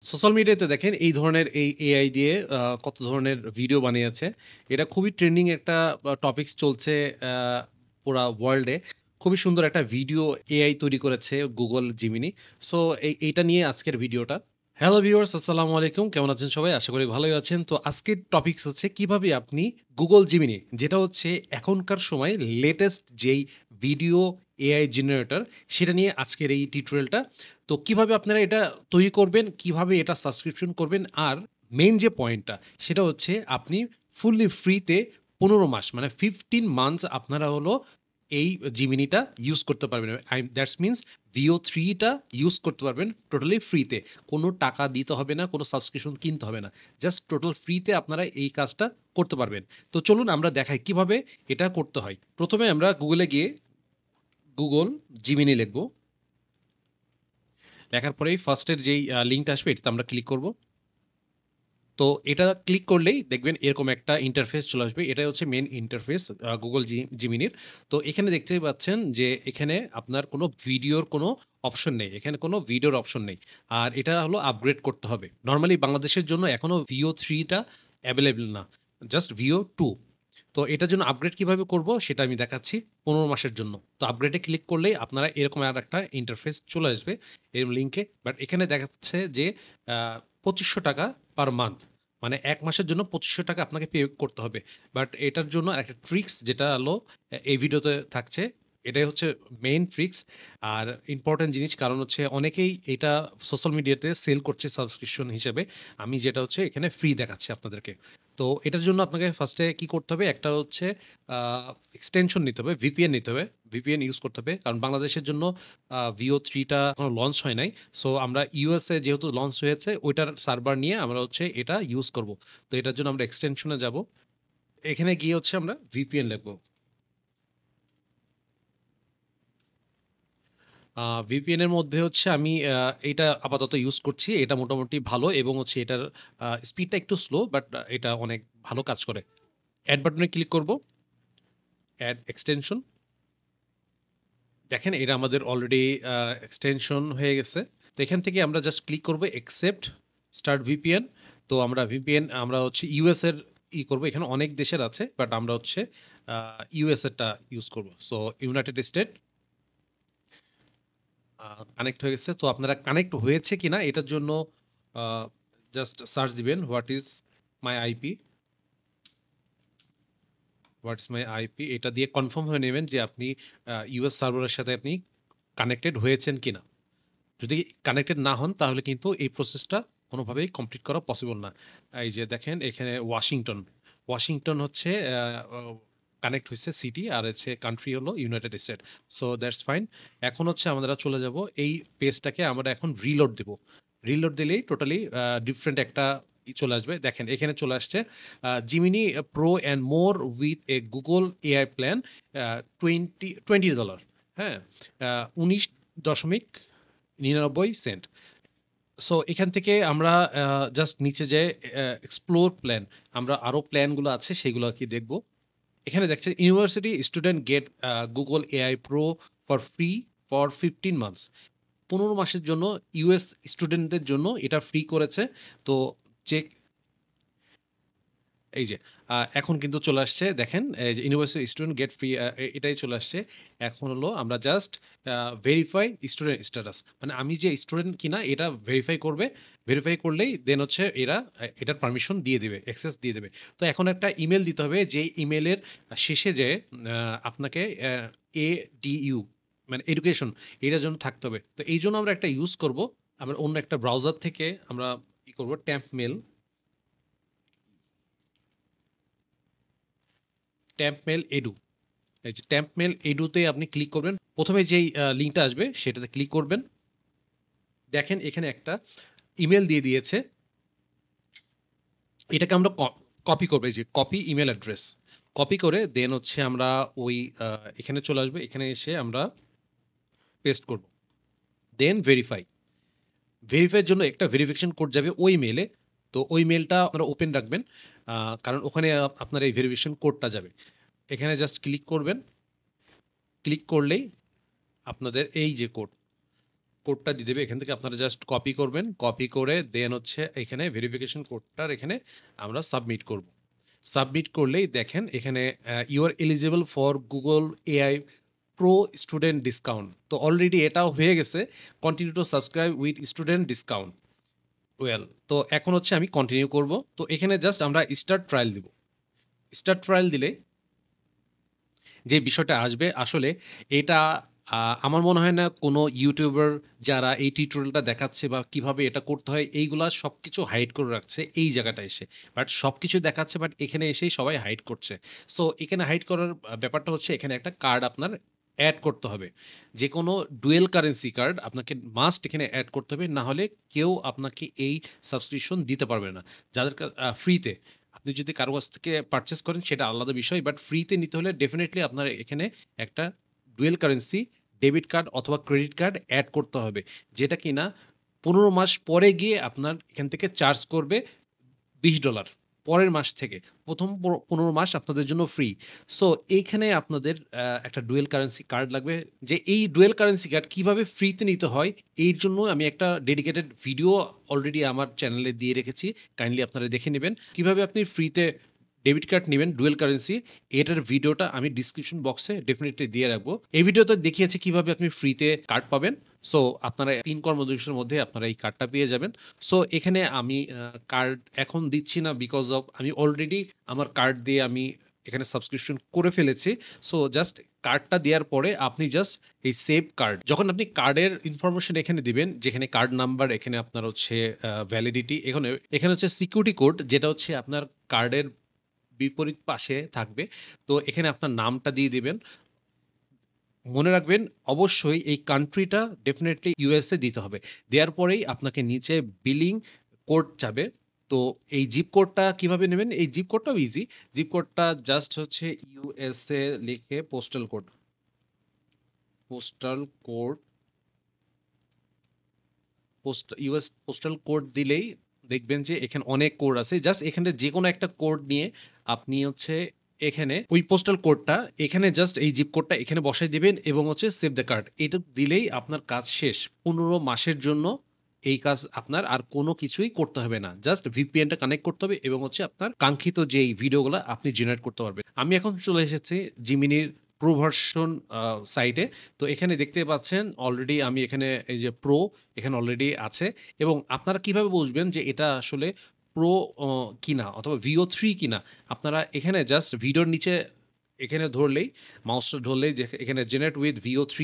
Social মিডিয়াতে দেখেন এই ধরনের এই এআই দিয়ে কত ধরনের ভিডিও বানিয়েছে। এটা খুবই ট্রেন্ডিং একটা টপিকস চলছে আ পুরা ওয়ার্লডে। খুবই সুন্দর একটা ভিডিও এআই তৈরি করেছে Google Gemini। সো এইটা নিয়ে আজকের ভিডিওটা। হ্যালো ভিউয়ার্স, আসসালামু আলাইকুম। কেমন আছেন সবাই? আশা করি ভালোই আছেন। তো আজকের টপিকস হচ্ছে কিভাবে আপনি Google Gemini, যেটা হচ্ছে এখনকার সময় লেটেস্ট যেই ভিডিও এআই জেনারেটর, সেটা নিয়ে আজকের এই টিউটোরিয়ালটা। তো কিভাবে আপনারা এটা তৈরি করবেন, কিভাবে এটা সাবস্ক্রিপশন করবেন, আর মেইন যে পয়েন্টটা সেটা হচ্ছে আপনি ফুললি ফ্রিতে ১৫ মাস মানে 15 মান্থস আপনারা হলো এই জিমিনিটা ইউজ করতে পারবেন। দ্যাটস মিনস VO3 টা ইউজ করতে পারবেন টোটালি ফ্রিতে। কোনো টাকা দিতে হবে না, কোনো সাবস্ক্রিপশন কিনতে হবে না। জাস্ট টোটাল ফ্রিতে আপনারা এই কাজটা করতে পারবেন। তো চলুন আমরা দেখাই কিভাবে এটা করতে হয়। প্রথমে আমরা গুগলে গিয়ে Google Gemini লিখব। লেখার পরেই ফার্স্টের যেই লিঙ্কটা আসবে এটাতে আমরা ক্লিক করব। তো এটা ক্লিক করলেই দেখবেন এরকম একটা ইন্টারফেস চলে আসবে। এটাই হচ্ছে মেইন ইন্টারফেস Google জিমিনির। তো এখানে দেখতেই পাচ্ছেন যে এখানে আপনার কোনো ভিডিওর কোনো অপশন নেই। এখানে কোনো ভিডিওর অপশন নেই। আর এটা হলো আপগ্রেড করতে হবে। নরমালি বাংলাদেশের জন্য এখনো VO3 টা এভেইলেবল না। Just VO2। তো এটার জন্য আপগ্রেড কিভাবে করব সেটা আমি দেখাচ্ছি ১৫ মাসের জন্য। তো আপগ্রেডে ক্লিক করলেই আপনারা এরকম আরেকটা ইন্টারফেস চলে আসবে এরকম লিঙ্কে। বাট এখানে দেখাচ্ছে যে আ ৳২৫০০ পার মান্থ। মানে ১ মাসের জন্য ৳২৫০০ আপনাকে পে করতে হবে। বাট এটার জন্য একটা ট্রিক্স যেটা হলো এই ভিডিওতে থাকছে। এটাই হচ্ছে মেইন ট্রিক্স আর ইম্পোর্টেন্ট জিনিস। কারণ হচ্ছে অনেকেই এটা সোশ্যাল মিডিয়াতে সেল করছে সাবস্ক্রিপশন হিসেবে। আমি যেটা হচ্ছে এখানে ফ্রি দেখাচ্ছি আপনাদেরকে। তো এটার জন্য আপনাকে ফার্স্টে কি করতে হবে? একটা হচ্ছে আ এক্সটেনশন নিতে হবে, VPN নিতে হবে। VPN ইউজ করতে হবে। কারণ বাংলাদেশের জন্য VO3 টা এখনো লঞ্চ হয় নাই। সো আমরা ইউএসএ যেহেতু লঞ্চ হয়েছে ওইটার সার্ভার নিয়ে আমরা হচ্ছে এটা ইউজ করব। তো এটার জন্য আমরা এক্সটেনশন এ যাব। এখানে গিয়ে হচ্ছে আমরা VPN লিখব। VPN এর মধ্যে হচ্ছে আমি এইটা আপাতত ইউজ করছি। এটা মোটামুটি ভালো এবং হচ্ছে এটার স্পিডটা একটু স্লো বাট এটা অনেক ভালো কাজ করে। এড বাটনে ক্লিক করব। Add extension. দেখেন এটা আমাদের অলরেডি এক্সটেনশন হয়ে গেছে। তো এখান থেকে আমরা জাস্ট ক্লিক করব অ্যাকসেপ্ট স্টার্ট VPN। তো আমরা VPN আমরা হচ্ছে ইউএস এর করব। এখানে অনেক দেশের আছে বাট আমরা হচ্ছে ইউএস এরটা ইউজ করব। সো ইউনাইটেড স্টেট কানেক্ট হয়ে গেছে। তো আপনারা কানেক্ট হয়েছে কিনা এটার জন্য আ জাস্ট সার্চ দিবেন what is my IP, what is my IP এটা দিয়ে কনফার্ম হয়ে নেবেন যে আপনি ইউএস সার্ভারের সাথে আপনি কানেক্টেড হয়েছেন কিনা। যদি কানেক্টেড না হন তাহলে কিন্তু এই প্রসেসটা কোনোভাবেই কমপ্লিট করা পসিবল না। এই যে দেখেন এখানে ওয়াশিংটন, ওয়াশিংটন হচ্ছে কানেক্ট হইছে সিটি আর হচ্ছে কান্ট্রি হলো United state. So that's fine. এখন হচ্ছে আমরা চলে যাব এই পেজটাকে আমরা এখন রিলোড দেব। রিলোড দিলেই টোটালি ডিফারেন্ট একটা চলে আসবে। দেখেন এখানে চলে আসছে Gemini Pro and more with a Google AI plan $20 হ্যাঁ? ১৯.৯৯ সেন্ট। সো এখান থেকে আমরা জাস্ট নিচে যেয়ে এক্সপ্লোর প্ল্যান আমরা আরো প্ল্যানগুলো আছে সেগুলো কি দেখব। এখানে দেখছেন university student get Google AI Pro for free for 15 months. ১৫ মাসের জন্য ইউএস স্টুডেন্টদের জন্য এটা ফ্রি করেছে। তো চেক এই যে এখন কিন্তু চলে আসছে দেখেন এই যে ইউনিভার্সিটি স্টুডেন্ট গেট ফ্রি এটাই চলে আসছে। এখন হলো আমরা জাস্ট ভেরিফাই স্টুডেন্ট স্ট্যাটাস মানে আমি যে স্টুডেন্ট কিনা এটা ভেরিফাই করবে। ভেরিফাই করলেই দেন হচ্ছে এরা এটার পারমিশন দিয়ে দেবে, অ্যাক্সেস দিয়ে দেবে। তো এখন একটা ইমেল দিতে হবে যে ইমেলের শেষে যে আপনাকে ADU মানে এডুকেশন এটার জন্য থাকতে হবে। তো এইজন্য আমরা একটা ইউজ করব। আমরা অন্য একটা ব্রাউজার থেকে আমরা কি করব temp mail, temp mail edu. এই যে ট্যাম্প মেল এডুতে আপনি ক্লিক করবেন। ১ম এ যেই লিঙ্কটা আসবে সেটাতে ক্লিক করবেন। দেখেন এখানে একটা ইমেইল দিয়ে দিয়েছে। এটাকে আমরা কপি করব এই যে কপি ইমেইল অ্যাড্রেস। কপি করে দেন হচ্ছে আমরা ওই আ এখানে চলে আসবে। এখানে এসে আমরা পেস্ট করব। দেন ভেরিফাই। ভেরিফাই এর জন্য একটা ভেরিফিকেশন কোড যাবে ওই মেইলে। তো ওই মেইলটা আপনারা ওপেন রাখবেন। কারণ ওখানে আপনার এই ভেরিফিকেশন কোডটা যাবে। এখানে জাস্ট ক্লিক করবেন। ক্লিক করলেই আপনাদের এই যে কোড কোডটা দিয়ে দেবে। এখান থেকে আপনারা জাস্ট কপি করবেন। কপি করে দেন হচ্ছে এখানে ভেরিফিকেশন কোডটার এখানে আমরা সাবমিট করব। সাবমিট করলেই দেখেন এখানে you are eligible for Google AI Pro student discount. তো অলরেডি এটাও হয়ে গেছে। Continue to subscribe with student discount. Well, তো এখন হচ্ছে আমি কন্টিনিউ করব। তো এখানে জাস্ট আমরা স্টার্ট ট্রায়াল দিব। স্টার্ট ট্রায়াল দিলে যে বিষয়টা আসবে আসলে এটা আমার মনে হয় না কোনো ইউটিউবার যারা এই টিউটোরিয়ালটা দেখাচ্ছে বা কিভাবে এটা করতে হয় এইগুলা সবকিছু হাইড করে রাখছে এই জায়গাটা এসে। বাট সবকিছু দেখাচ্ছে, বাট এখানে এসেই সবাই হাইড করছে। সো এখানে হাইড করার ব্যাপারটা হচ্ছে এখানে একটা কার্ড আপনার অ্যাড করতে হবে। যে কোনো ডুয়েল কারেন্সি কার্ড আপনাকে মাস্ট এখানে অ্যাড করতে হবে, না হলে কেউ আপনাকে এই সাবস্ক্রিপশন দিতে পারবে না। যাদের ফ্রিতে, আপনি যদি কারো কাছ থেকে পারচেস করেন সেটা আলাদা বিষয়, বাট ফ্রিতে নিতে হলে ডেফিনেটলি আপনার এখানে একটা ডুয়েল কারেন্সি ডেবিট কার্ড অথবা ক্রেডিট কার্ড অ্যাড করতে হবে, যেটা কিনা 15 মাস পরে গিয়ে আপনার এখান থেকে চার্জ করবে $20 পরের মাস থেকে। প্রথম 15 মাস আপনাদের জন্য ফ্রি। সো এইখানে আপনাদের একটা ডুয়েল কারেন্সি কার্ড লাগবে। যে এই ডুয়েল কারেন্সি কার্ড কিভাবে ফ্রিতে নিতে হয় এর জন্য আমি একটা ডেডিকেটেড ভিডিও অলরেডি আমার চ্যানেলে দিয়ে রেখেছি। কাইন্ডলি আপনারা দেখে নেবেন কিভাবে আপনি ফ্রিতে ডেবিট কার্ড নেবেন ডুয়েল কারেন্সি। এটার ভিডিওটা আমি ডিসক্রিপশন বক্সে ডেফিনেটলি দিয়ে রাখবো। এই ভিডিওতে দেখিয়েছি কিভাবে আপনি ফ্রিতে কার্ড পাবেন। সো আপনারা 3 কর্মদিবসের মধ্যে আপনারা এই কার্ডটা পেয়ে যাবেন। সো এখানে আমি কার্ড এখন দিচ্ছি না, বিকজ অফ আমি অলরেডি আমার কার্ড দিয়ে আমি এখানে সাবস্ক্রিপশন করে ফেলেছি। সো জাস্ট কার্ডটা দেওয়ার পরে আপনি জাস্ট এই সেভ কার্ড, যখন আপনি কার্ডের ইনফরমেশন এখানে দিবেন, যেখানে কার্ড নাম্বার, এখানে আপনার হচ্ছে ভ্যালিডিটি, এখানে এখানে হচ্ছে সিকিউরিটি কোড, যেটা হচ্ছে আপনার কার্ডের বিপরীত পাশে থাকবে। তো এখানে আপনার নামটা দিয়ে দিবেন। মনে রাখবেন অবশ্যই এই কান্ট্রিটা ডেফিনেটলি ইউএসএ দিতে হবে। দেওয়ার পরেই আপনাকে নিচে বিলিং কোড যাবে। তো এই জিপ কোডটা কিভাবে নেবেন? এই জিপ কোডটাও ইজি। জিপ কোডটা জাস্ট হচ্ছে ইউএসএ লিখে postal code, postal code, US postal code দিলেই দেখবেন যে এখানে অনেক কোড আছে। জাস্ট এখানে যে কোনো একটা কোড নিয়ে আপনি হচ্ছে এখানে ওই পোস্টাল কোডটা এখানে জাস্ট এই জিপ কোডটা এখানে বসাই দিবেন এবং হচ্ছে সেভ দ্য কার্ড। এটা দিলেই আপনার কাজ শেষ। 15 মাসের জন্য এই কাজ আপনার আর কোনো কিছুই করতে হবে না। জাস্ট ভিপিএনটা কানেক্ট করতে হবে এবং হচ্ছে আপনার কাঙ্ক্ষিত যেই ভিডিওগুলো আপনি জেনারেট করতে পারবেন। আমি এখন চলে এসেছি জিমিনির প্রো ভার্সন সাইটে। তো এখানে দেখতে পাচ্ছেন অলরেডি আমি এখানে এই যে প্রো এখানে অলরেডি আছে। এবং আপনারা কিভাবে বুঝবেন যে এটা আসলে প্রো কিনা অথবা VO3 কিনা? আপনারা এখানে জাস্ট ভিডিওর নিচে এখানে ধরলেই, মাউসটা ধরলেই যে এখানে জেনারেট উইথ VO3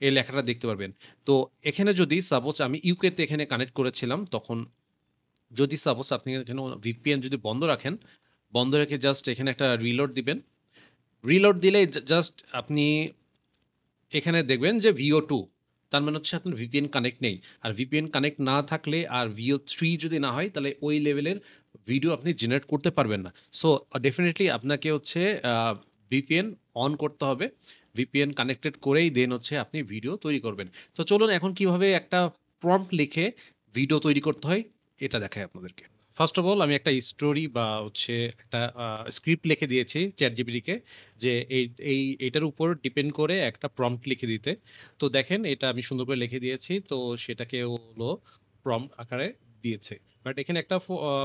এই লেখাটা দেখতে পারবেন। তো এখানে যদি সাপোজ আমি ইউকেতে এখানে কানেক্ট করেছিলাম, তখন যদি সাপোজ আপনি এখানে VPN যদি বন্ধ রাখেন, বন্ধ রেখে জাস্ট এখানে একটা রিলোড দিবেন। রিলোড দিলেই জাস্ট আপনি এখানে দেখবেন যে VO2, তার মানে হচ্ছে আপনার VPN কানেক্ট নেই। আর VPN কানেক্ট না থাকলে আর VO3 যদি না হয় তাহলে ওই লেভেলের ভিডিও আপনি জেনারেট করতে পারবেন না। সো ডেফিনিটলি আপনাকে হচ্ছে VPN অন করতে হবে। VPN কানেক্টেড করেই দেন হচ্ছে আপনি ভিডিও তৈরি করবেন। তো চলুন এখন কিভাবে একটা প্রম্পট লিখে ভিডিও তৈরি করতে হয় এটা দেখাই আপনাদেরকে। ফার্স্ট অফ অল আমি একটা স্টোরি বা হচ্ছে একটা স্ক্রিপ্ট লিখে দিয়েছি চ্যাটজিপিটিকে, যে এইটার উপর ডিপেন্ড করে একটা প্রম্পট লিখে দিতে। তো দেখেন এটা আমি সুন্দর করে লিখে দিয়েছি। তো সেটাকে ও হলো প্রম্পট আকারে দিয়েছে। বাট এখানে একটা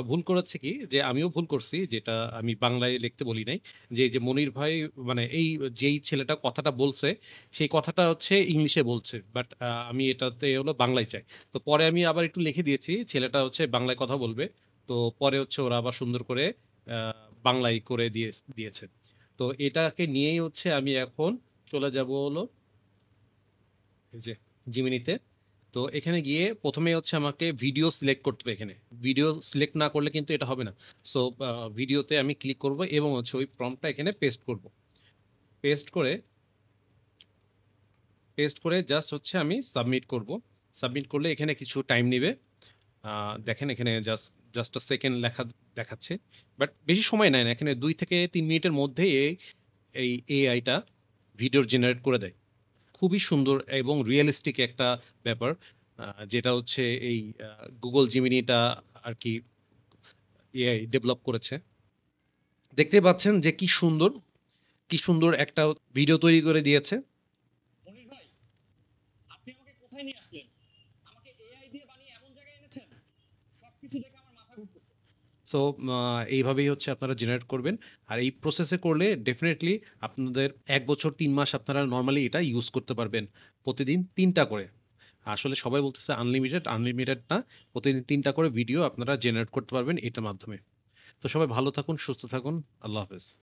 ভুল করেছে কি, যে আমিও ভুল করছি, যেটা আমি বাংলায় লিখতে বলি নাই। যে এই যে মনির ভাই, মানে এই যেই ছেলেটা কথাটা বলছে সেই কথাটা হচ্ছে ইংলিশে বলছে, বাট আমি এটাতে হলো বাংলায় চাই। তো পরে আমি আবার একটু লিখে দিয়েছি ছেলেটা হচ্ছে বাংলায় কথা বলবে। তো পরে হচ্ছে ওরা আবার সুন্দর করে বাংলায় করে দিয়েছে। তো এটাকে নিয়েই হচ্ছে আমি এখন চলে যাব হলো এই যে জিমিনিতে। তো এখানে গিয়ে প্রথমে হচ্ছে আমাকে ভিডিও সিলেক্ট করতে হবে। এখানে ভিডিও সিলেক্ট না করলে কিন্তু এটা হবে না। সো ভিডিওতে আমি ক্লিক করব এবং হচ্ছে ওই প্রম্পটটা এখানে পেস্ট করব। পেস্ট করে জাস্ট হচ্ছে আমি সাবমিট করব। সাবমিট করলে এখানে কিছু টাইম নেবে। দেখেন এখানে জাস্ট জাস্ট আ সেকেন্ড লেখা দেখাচ্ছে। বাট বেশি সময় নেয় না। এখানে ২ থেকে ৩ মিনিটের মধ্যেই এই এআইটা ভিডিও জেনারেট করে দেয়। খুবই সুন্দর এবং রিয়ালিস্টিক একটা ব্যাপার। যেটা হচ্ছে এই Google Geminiটা আরকি এআই ডেভেলপ করেছে। দেখতেই পাচ্ছেন যে কি সুন্দর একটা ভিডিও তৈরি করে দিয়েছে। মনির ভাই, আপনি আমাকে কোথায় নিয়ে আসলেন? কিছু দেখে আমার মাথা ঘুরতেছে। সো এইভাবেই হচ্ছে আপনারা জেনারেট করবেন। আর এই প্রসেসে করলে ডেফিনিটলি আপনাদের ১ বছর ৩ মাস আপনারা নরমালি এটা ইউজ করতে পারবেন। প্রতিদিন ৩ টা করে। আসলে সবাই বলতেছে আনলিমিটেড, আনলিমিটেড না। প্রতিদিন ৩ টা করে ভিডিও আপনারা জেনারেট করতে পারবেন এটার মাধ্যমে। তো সবাই ভালো থাকুন, সুস্থ থাকুন। আল্লাহ হাফেজ।